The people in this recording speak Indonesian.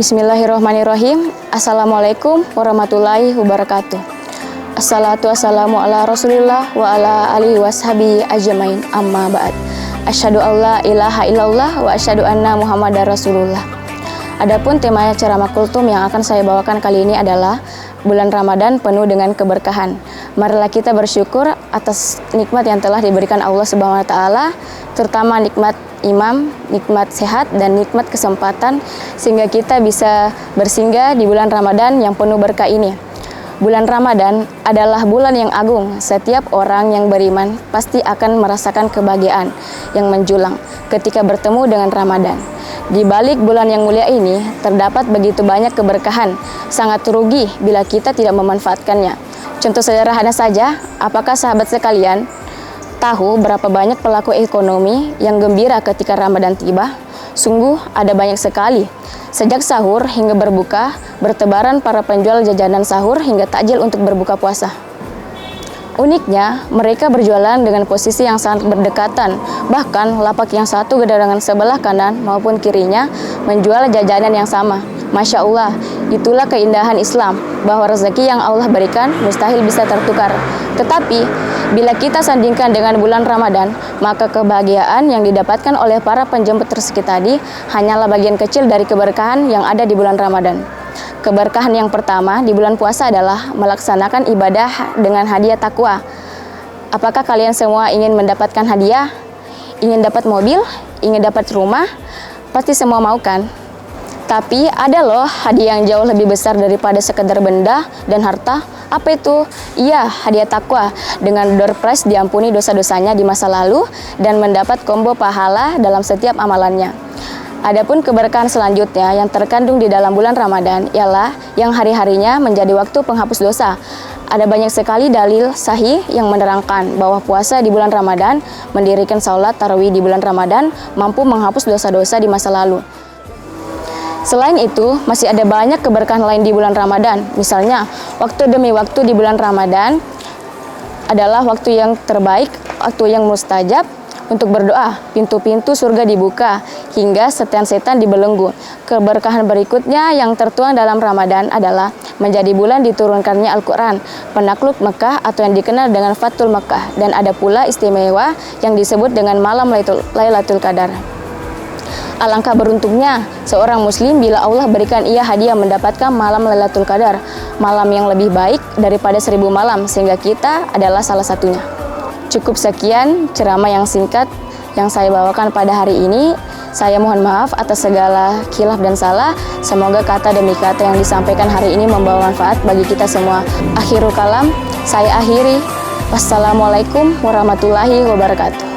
Bismillahirrahmanirrahim. Assalamualaikum warahmatullahi wabarakatuh. Assalatu wassalamu ala rasulillah wa ala alihi washabi ajmain, amma ba'd. Asyhadu alla ilaha illallah wa asyhadu anna muhammadar rasulullah. Adapun tema ceramah kultum yang akan saya bawakan kali ini adalah bulan Ramadan penuh dengan keberkahan. Marilah kita bersyukur atas nikmat yang telah diberikan Allah Subhanahu wa taala, terutama nikmat imam, nikmat sehat, dan nikmat kesempatan sehingga kita bisa bersinggah di bulan Ramadan yang penuh berkah ini. Bulan Ramadan adalah bulan yang agung. Setiap orang yang beriman pasti akan merasakan kebahagiaan yang menjulang ketika bertemu dengan Ramadan. Di balik bulan yang mulia ini terdapat begitu banyak keberkahan. Sangat rugi bila kita tidak memanfaatkannya. Contoh sederhana saja, apakah sahabat sekalian tahu berapa banyak pelaku ekonomi yang gembira ketika Ramadan tiba? Sungguh ada banyak sekali. Sejak sahur hingga berbuka, bertebaran para penjual jajanan sahur hingga takjil untuk berbuka puasa. Uniknya, mereka berjualan dengan posisi yang sangat berdekatan. Bahkan lapak yang satu gedangan sebelah kanan maupun kirinya menjual jajanan yang sama. Masya Allah, itulah keindahan Islam, bahwa rezeki yang Allah berikan mustahil bisa tertukar. Tetapi, bila kita sandingkan dengan bulan Ramadan, maka kebahagiaan yang didapatkan oleh para penjemput rezeki tadi hanyalah bagian kecil dari keberkahan yang ada di bulan Ramadan. Keberkahan yang pertama di bulan puasa adalah melaksanakan ibadah dengan hadiah takwa. Apakah kalian semua ingin mendapatkan hadiah? Ingin dapat mobil? Ingin dapat rumah? Pasti semua mau kan? Tapi ada loh hadiah yang jauh lebih besar daripada sekedar benda dan harta. Apa itu? Iya, hadiah takwa. Dengan door prize diampuni dosa-dosanya di masa lalu dan mendapat combo pahala dalam setiap amalannya. Adapun keberkahan selanjutnya yang terkandung di dalam bulan Ramadan ialah yang hari-harinya menjadi waktu penghapus dosa. Ada banyak sekali dalil sahih yang menerangkan bahwa puasa di bulan Ramadan, mendirikan salat tarawih di bulan Ramadan mampu menghapus dosa-dosa di masa lalu. Selain itu, masih ada banyak keberkahan lain di bulan Ramadan. Misalnya, waktu demi waktu di bulan Ramadan adalah waktu yang terbaik, waktu yang mustajab untuk berdoa. Pintu-pintu surga dibuka hingga setan-setan dibelenggu. Keberkahan berikutnya yang tertuang dalam Ramadan adalah menjadi bulan diturunkannya Al-Quran, penakluk Mekah atau yang dikenal dengan Fathul Mekah, dan ada pula istimewa yang disebut dengan malam Lailatul Qadar. Alangkah beruntungnya seorang muslim bila Allah berikan ia hadiah mendapatkan malam Lailatul Qadar, malam yang lebih baik daripada 1000 malam, sehingga kita adalah salah satunya. Cukup sekian ceramah yang singkat yang saya bawakan pada hari ini. Saya mohon maaf atas segala khilaf dan salah. Semoga kata demi kata yang disampaikan hari ini membawa manfaat bagi kita semua. Akhirul kalam, saya akhiri. Wassalamualaikum warahmatullahi wabarakatuh.